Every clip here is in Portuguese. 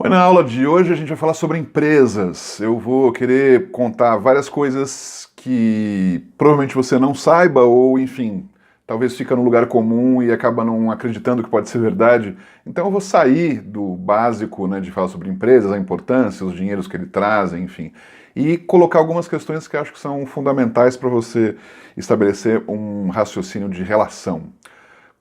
Oi, na aula de hoje a gente vai falar sobre empresas. Eu vou querer contar várias coisas que provavelmente você não saiba ou, enfim, talvez fica no lugar comum e acaba não acreditando que pode ser verdade. Então eu vou sair do básico, né, de falar sobre empresas, a importância, os dinheiros que ele trazem, enfim, e colocar algumas questões que acho que são fundamentais para você estabelecer um raciocínio de relação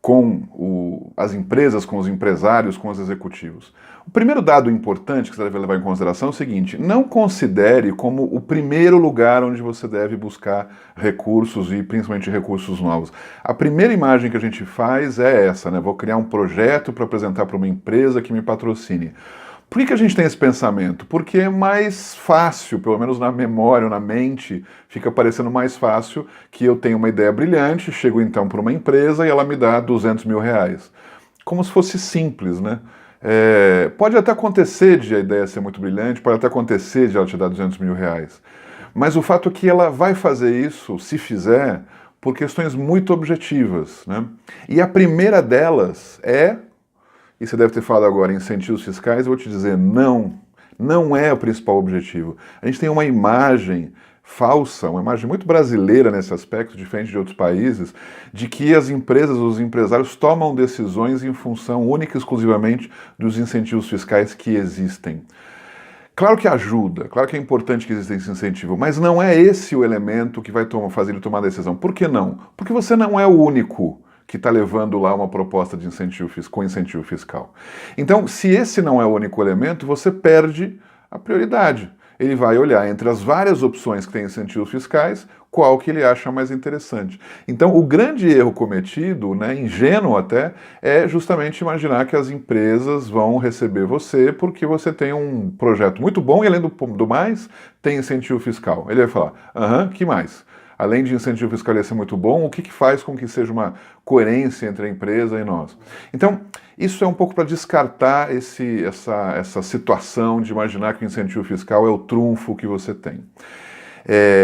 com as empresas, com os empresários, com os executivos. O primeiro dado importante que você deve levar em consideração é o seguinte: não considere como o primeiro lugar onde você deve buscar recursos e principalmente recursos novos. A primeira imagem que a gente faz é essa, né? Vou criar um projeto para apresentar para uma empresa que me patrocine. Por que a gente tem esse pensamento? Porque é mais fácil, pelo menos na memória ou na mente, fica parecendo mais fácil que eu tenho uma ideia brilhante, chego então para uma empresa e ela me dá 200 mil reais. Como se fosse simples, né? Pode até acontecer de a ideia ser muito brilhante, pode até acontecer de ela te dar 200 mil reais. Mas o fato é que ela vai fazer isso, se fizer, por questões muito objetivas, né? E a primeira delas é, e você deve ter falado agora em incentivos fiscais, eu vou te dizer, não é o principal objetivo. A gente tem uma imagem falsa, uma imagem muito brasileira nesse aspecto, diferente de outros países, de que as empresas, os empresários tomam decisões em função única e exclusivamente dos incentivos fiscais que existem. Claro que ajuda, claro que é importante que exista esse incentivo, mas não é esse o elemento que vai fazer ele tomar a decisão. Por que não? Porque você não é o único que está levando lá uma proposta de incentivo com incentivo fiscal. Então, se esse não é o único elemento, você perde a prioridade. Ele vai olhar entre as várias opções que tem incentivos fiscais, qual que ele acha mais interessante. Então, o grande erro cometido, né, ingênuo até, é justamente imaginar que as empresas vão receber você porque você tem um projeto muito bom e, além do mais, tem incentivo fiscal. Ele vai falar, que mais? Além de incentivo fiscal ser muito bom, o que faz com que seja uma coerência entre a empresa e nós? Então, isso é um pouco para descartar essa situação de imaginar que o incentivo fiscal é o trunfo que você tem.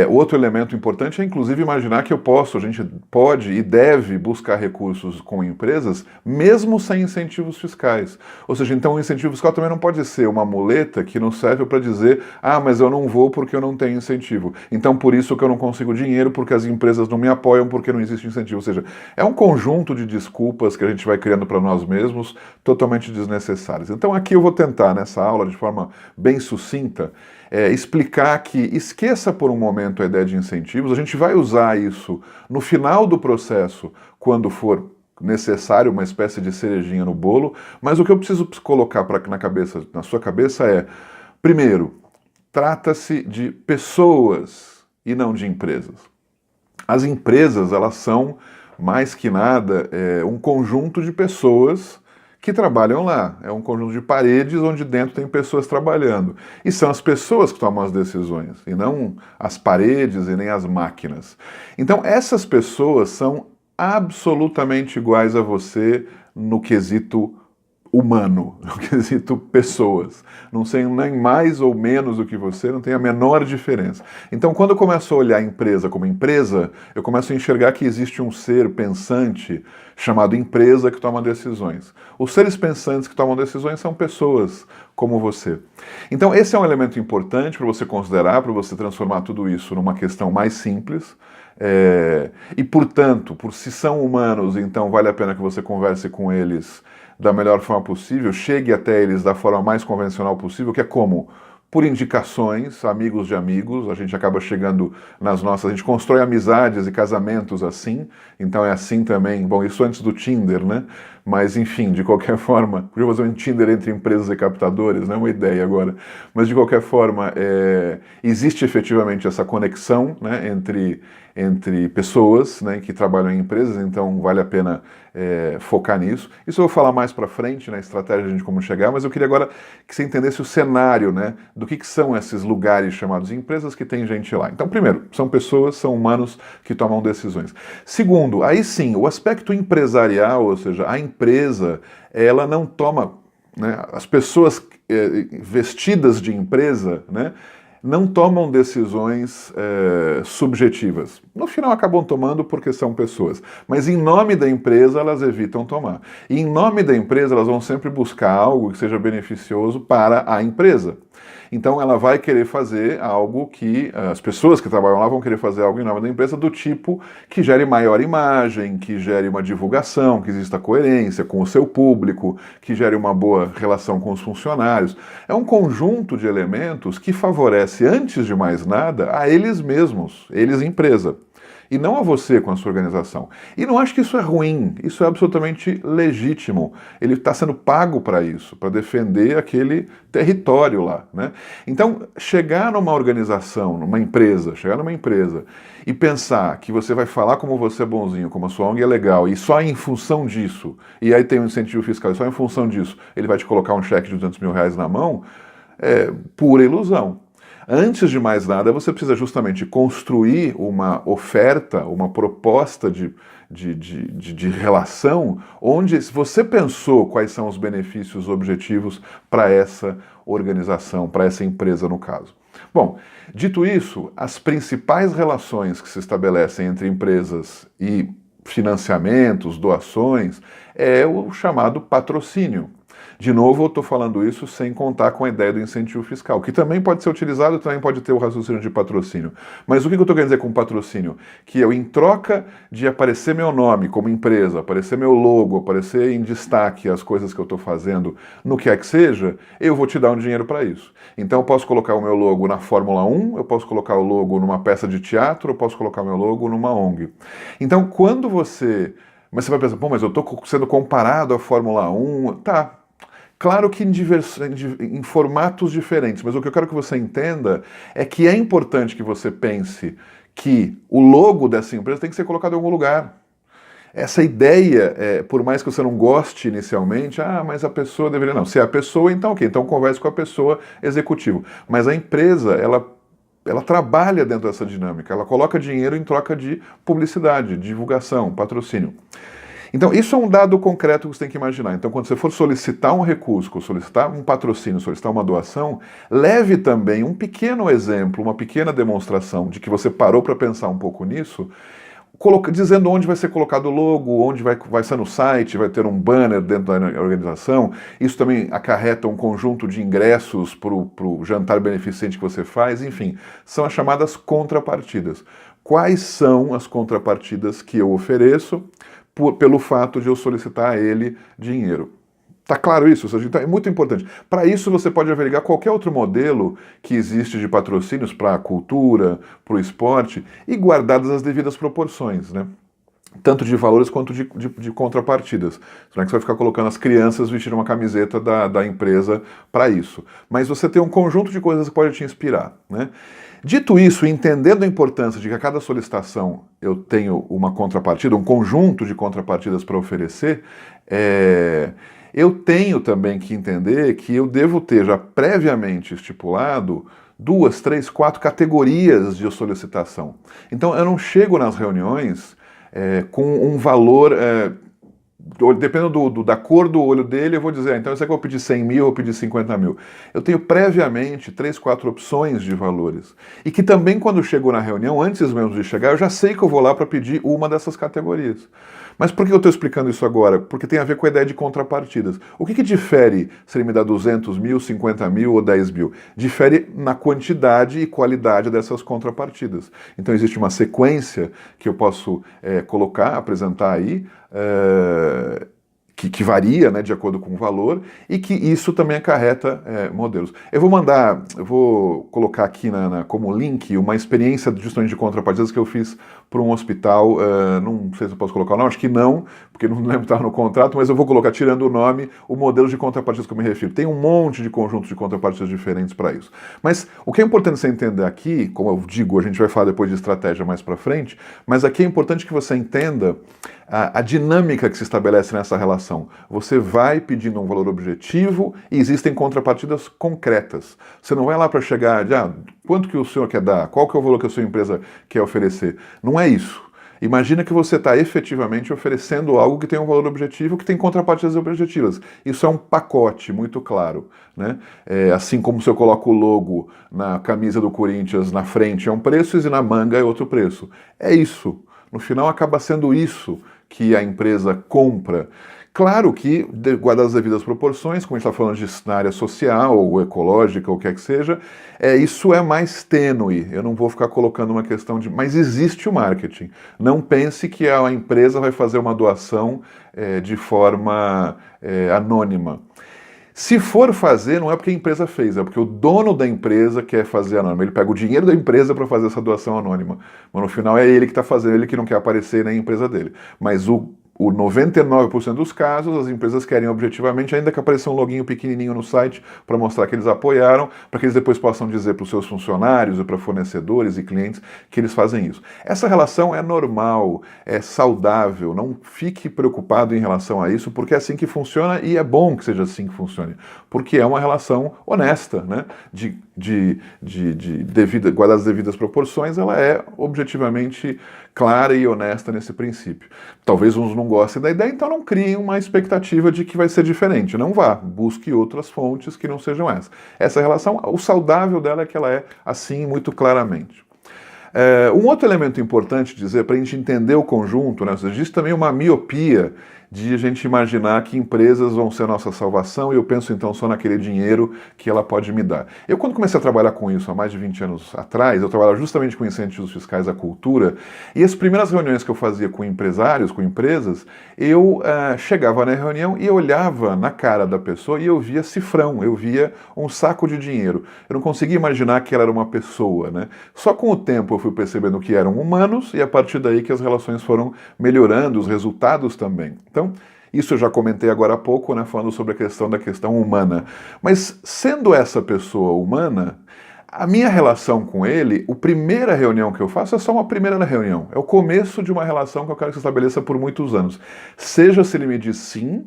Outro elemento importante é, inclusive, imaginar que a gente pode e deve buscar recursos com empresas mesmo sem incentivos fiscais. Ou seja, então o incentivo fiscal também não pode ser uma muleta que não serve para dizer, mas eu não vou porque eu não tenho incentivo. Então por isso que eu não consigo dinheiro, porque as empresas não me apoiam, porque não existe incentivo. Ou seja, é um conjunto de desculpas que a gente vai criando para nós mesmos, totalmente desnecessárias. Então aqui eu vou tentar, nessa aula, de forma bem sucinta, explicar que esqueça por um momento a ideia de incentivos, a gente vai usar isso no final do processo, quando for necessário, uma espécie de cerejinha no bolo, mas o que eu preciso colocar na sua cabeça é, primeiro, trata-se de pessoas e não de empresas. As empresas, elas são, mais que nada, um conjunto de pessoas que trabalham lá. É um conjunto de paredes onde dentro tem pessoas trabalhando. E são as pessoas que tomam as decisões, e não as paredes e nem as máquinas. Então, essas pessoas são absolutamente iguais a você no quesito humano, no quesito pessoas. Não são nem mais ou menos do que você, não tem a menor diferença. Então, quando eu começo a olhar a empresa como empresa, eu começo a enxergar que existe um ser pensante chamado empresa que toma decisões. Os seres pensantes que tomam decisões são pessoas como você. Então, esse é um elemento importante para você considerar, para você transformar tudo isso numa questão mais simples. E, portanto, se são humanos, então vale a pena que você converse com eles da melhor forma possível, chegue até eles da forma mais convencional possível, que é como? Por indicações, amigos de amigos, a gente acaba chegando a gente constrói amizades e casamentos assim, então é assim também, bom, isso antes do Tinder, né? Mas enfim, de qualquer forma, podia fazer um Tinder entre empresas e captadores, não é uma ideia agora, mas de qualquer forma, existe efetivamente essa conexão, né, entre pessoas, né, que trabalham em empresas, então vale a pena focar nisso. Isso eu vou falar mais para frente, na estratégia de como chegar, mas eu queria agora que você entendesse o cenário, né, do que são esses lugares chamados empresas que tem gente lá. Então, primeiro, são pessoas, são humanos que tomam decisões. Segundo, aí sim, o aspecto empresarial, ou seja, a empresa, ela não toma, né, as pessoas vestidas de empresa, né, não tomam decisões subjetivas. No final acabam tomando porque são pessoas, mas em nome da empresa elas evitam tomar. E em nome da empresa elas vão sempre buscar algo que seja beneficioso para a empresa. Então ela vai querer fazer algo que as pessoas que trabalham lá vão querer fazer algo em nome da empresa do tipo que gere maior imagem, que gere uma divulgação, que exista coerência com o seu público, que gere uma boa relação com os funcionários. É um conjunto de elementos que favorece, antes de mais nada, a eles mesmos, eles empresa. E não a você com a sua organização. E não acho que isso é ruim, isso é absolutamente legítimo. Ele está sendo pago para isso, para defender aquele território lá, né? Então, chegar numa organização, chegar numa empresa e pensar que você vai falar como você é bonzinho, como a sua ONG é legal, e só em função disso, e aí tem um incentivo fiscal, e só em função disso ele vai te colocar um cheque de R$ 200 mil na mão, é pura ilusão. Antes de mais nada, você precisa justamente construir uma oferta, uma proposta de relação, onde você pensou quais são os benefícios objetivos para essa organização, para essa empresa no caso. Bom, dito isso, as principais relações que se estabelecem entre empresas e financiamentos, doações, é o chamado patrocínio. De novo, eu estou falando isso sem contar com a ideia do incentivo fiscal, que também pode ser utilizado, também pode ter o raciocínio de patrocínio. Mas o que eu estou querendo dizer com patrocínio? Que eu, em troca de aparecer meu nome como empresa, aparecer meu logo, aparecer em destaque as coisas que eu estou fazendo, no que é que seja, eu vou te dar um dinheiro para isso. Então eu posso colocar o meu logo na Fórmula 1, eu posso colocar o logo numa peça de teatro, eu posso colocar o meu logo numa ONG. Então quando você... Mas você vai pensar, pô, mas eu estou sendo comparado à Fórmula 1, tá... Claro que em formatos diferentes, mas o que eu quero que você entenda é que é importante que você pense que o logo dessa empresa tem que ser colocado em algum lugar. Essa ideia, por mais que você não goste inicialmente, mas a pessoa deveria... Não, se é a pessoa, então ok, então converse com a pessoa executiva. Mas a empresa, ela trabalha dentro dessa dinâmica, ela coloca dinheiro em troca de publicidade, divulgação, patrocínio. Então, isso é um dado concreto que você tem que imaginar. Então, quando você for solicitar um recurso, solicitar um patrocínio, solicitar uma doação, leve também um pequeno exemplo, uma pequena demonstração de que você parou para pensar um pouco nisso, dizendo onde vai ser colocado o logo, onde vai ser no site, vai ter um banner dentro da organização. Isso também acarreta um conjunto de ingressos para o jantar beneficente que você faz, enfim, são as chamadas contrapartidas. Quais são as contrapartidas que eu ofereço pelo fato de eu solicitar a ele dinheiro? Tá claro isso? Então é muito importante. Para isso você pode averiguar qualquer outro modelo que existe de patrocínios para a cultura, para o esporte, e guardadas as devidas proporções, né? Tanto de valores quanto de contrapartidas. Não é que você vai ficar colocando as crianças vestindo uma camiseta da empresa para isso. Mas você tem um conjunto de coisas que pode te inspirar, né? Dito isso, entendendo a importância de que a cada solicitação eu tenho uma contrapartida, um conjunto de contrapartidas para oferecer, eu tenho também que entender que eu devo ter já previamente estipulado 2, 3, 4 categorias de solicitação. Então eu não chego nas reuniões com um valor... dependendo da cor do olho dele, eu vou dizer, então isso aqui eu vou pedir 100 mil, eu vou pedir 50 mil. Eu tenho previamente 3, 4 opções de valores. E que também quando eu chego na reunião, antes mesmo de chegar, eu já sei que eu vou lá para pedir uma dessas categorias. Mas por que eu estou explicando isso agora? Porque tem a ver com a ideia de contrapartidas. O que difere se ele me dá 200 mil, 50 mil ou 10 mil? Difere na quantidade e qualidade dessas contrapartidas. Então existe uma sequência que eu posso colocar, apresentar aí, que varia, né, de acordo com o valor, e que isso também acarreta modelos. Eu vou colocar aqui como link uma experiência justamente de contrapartidas que eu fiz para um hospital, não sei se eu posso colocar o nome, acho que não, porque não lembro que estava no contrato, mas eu vou colocar, tirando o nome, o modelo de contrapartidas que eu me refiro. Tem um monte de conjuntos de contrapartidas diferentes para isso. Mas o que é importante você entender aqui, como eu digo, a gente vai falar depois de estratégia mais para frente, mas aqui é importante que você entenda a dinâmica que se estabelece nessa relação. Você vai pedindo um valor objetivo e existem contrapartidas concretas. Você não vai lá para chegar de, quanto que o senhor quer dar? Qual que é o valor que a sua empresa quer oferecer? Não é isso. Imagina que você está efetivamente oferecendo algo que tem um valor objetivo, que tem contrapartidas objetivas. Isso é um pacote muito claro, né? Assim como se eu coloco o logo na camisa do Corinthians na frente é um preço e na manga é outro preço. É isso. No final acaba sendo isso que a empresa compra. Claro que, guardadas as devidas proporções, como a gente está falando na área social ou ecológica ou o que é que seja, isso é mais tênue. Eu não vou ficar colocando uma questão de... Mas existe o marketing. Não pense que a empresa vai fazer uma doação de forma anônima. Se for fazer, não é porque a empresa fez, é porque o dono da empresa quer fazer anônimo. Ele pega o dinheiro da empresa para fazer essa doação anônima. Mas no final é ele que está fazendo, ele que não quer aparecer na empresa dele. Mas o 99% dos casos, as empresas querem objetivamente, ainda que apareça um loginho pequenininho no site para mostrar que eles apoiaram, para que eles depois possam dizer para os seus funcionários e para fornecedores e clientes que eles fazem isso. Essa relação é normal, é saudável, não fique preocupado em relação a isso, porque é assim que funciona e é bom que seja assim que funcione, porque é uma relação honesta, né? Guardadas as devidas proporções, ela é objetivamente clara e honesta nesse princípio. Talvez uns não gostem da ideia, então não criem uma expectativa de que vai ser diferente. Não vá, busque outras fontes que não sejam essas. Essa relação, o saudável dela é que ela é assim muito claramente. Um outro elemento importante dizer, para a gente entender o conjunto, né, existe também uma miopia de a gente imaginar que empresas vão ser a nossa salvação e eu penso então só naquele dinheiro que ela pode me dar. Eu quando comecei a trabalhar com isso há mais de 20 anos atrás, eu trabalhava justamente com incentivos fiscais à cultura e as primeiras reuniões que eu fazia com empresários, com empresas, eu chegava na reunião e olhava na cara da pessoa e eu via cifrão, eu via um saco de dinheiro. Eu não conseguia imaginar que ela era uma pessoa, né? Só com o tempo eu fui percebendo que eram humanos e a partir daí que as relações foram melhorando, os resultados também. Então, isso eu já comentei agora há pouco, né, falando sobre da questão humana. Mas sendo essa pessoa humana, a minha relação com ele, a primeira reunião que eu faço é só uma primeira reunião. É o começo de uma relação que eu quero que se estabeleça por muitos anos. Seja se ele me diz sim,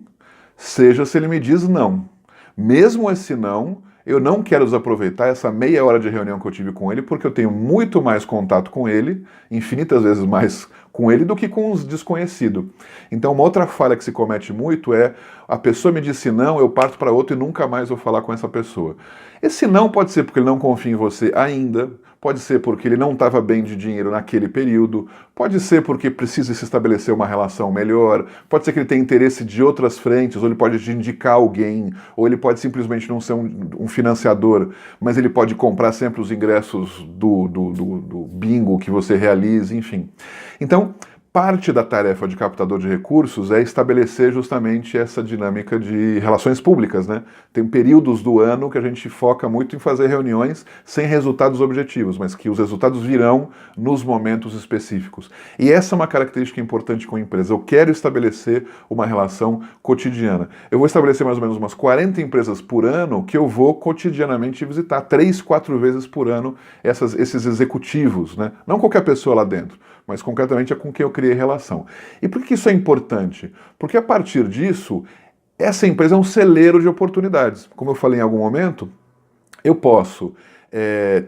seja se ele me diz não. Mesmo esse não, eu não quero desaproveitar essa meia hora de reunião que eu tive com ele, porque eu tenho muito mais contato com ele, infinitas vezes mais com ele, do que com os desconhecidos. Então, uma outra falha que se comete muito é a pessoa me disse não, eu parto para outro e nunca mais vou falar com essa pessoa. Esse não pode ser porque ele não confia em você ainda, pode ser porque ele não estava bem de dinheiro naquele período, pode ser porque precisa se estabelecer uma relação melhor, pode ser que ele tenha interesse de outras frentes, ou ele pode te indicar alguém, ou ele pode simplesmente não ser um financiador, mas ele pode comprar sempre os ingressos do bingo que você realize, enfim. Então, parte da tarefa de captador de recursos é estabelecer justamente essa dinâmica de relações públicas, né? Tem períodos do ano que a gente foca muito em fazer reuniões sem resultados objetivos, mas que os resultados virão nos momentos específicos. E essa é uma característica importante com a empresa. Eu quero estabelecer uma relação cotidiana. Eu vou estabelecer mais ou menos umas 40 empresas por ano que eu vou cotidianamente visitar, 3, 4 vezes por ano esses executivos, né? Não qualquer pessoa lá dentro, mas concretamente é com quem eu criei relação. E por que isso é importante? Porque a partir disso, essa empresa é um celeiro de oportunidades. Como eu falei em algum momento, eu posso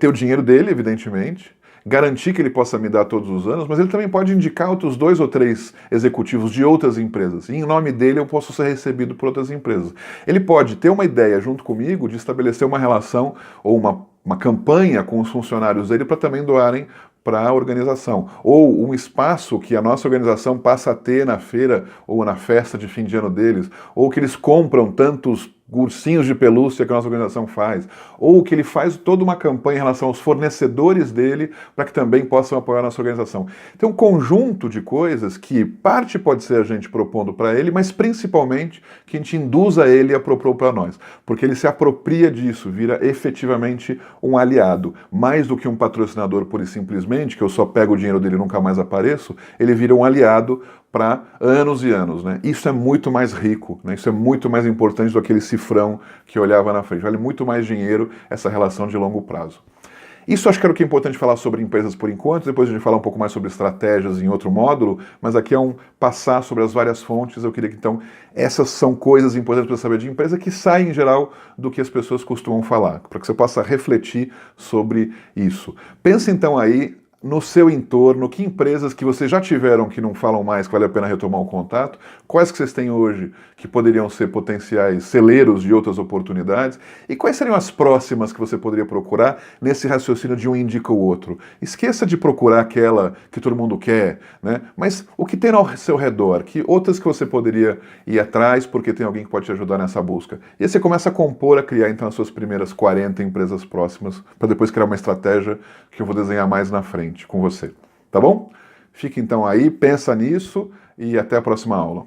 ter o dinheiro dele, evidentemente, garantir que ele possa me dar todos os anos, mas ele também pode indicar outros 2 ou 3 executivos de outras empresas. E em nome dele eu posso ser recebido por outras empresas. Ele pode ter uma ideia junto comigo de estabelecer uma relação ou uma campanha com os funcionários dele para também doarem para a organização. Ou um espaço que a nossa organização passa a ter na feira ou na festa de fim de ano deles, ou que eles compram tantos ursinhos de pelúcia que a nossa organização faz, ou que ele faz toda uma campanha em relação aos fornecedores dele para que também possam apoiar a nossa organização. Tem um conjunto de coisas que parte pode ser a gente propondo para ele, mas principalmente que a gente induza ele a propor para nós, porque ele se apropria disso, vira efetivamente um aliado, mais do que um patrocinador pura e simplesmente, que eu só pego o dinheiro dele e nunca mais apareço, ele vira um aliado para anos e anos, né? Isso é muito mais rico, né? Isso é muito mais importante do que aquele cifrão que olhava na frente. Vale muito mais dinheiro essa relação de longo prazo. Isso acho que era o que é importante falar sobre empresas por enquanto, depois a gente falar um pouco mais sobre estratégias em outro módulo, mas aqui é um passar sobre as várias fontes. Eu queria que então, essas são coisas importantes para saber de empresa que saem em geral do que as pessoas costumam falar, para que você possa refletir sobre isso. Pense então aí no seu entorno, que empresas que vocês já tiveram que não falam mais, que vale a pena retomar o contato, quais que vocês têm hoje que poderiam ser potenciais celeiros de outras oportunidades, e quais seriam as próximas que você poderia procurar nesse raciocínio de um indica o outro. Esqueça de procurar aquela que todo mundo quer, né? Mas o que tem ao seu redor, que outras que você poderia ir atrás porque tem alguém que pode te ajudar nessa busca. E aí você começa a compor, a criar então as suas primeiras 40 empresas próximas, para depois criar uma estratégia que eu vou desenhar mais na frente com você, tá bom? Fica então aí, pensa nisso e até a próxima aula.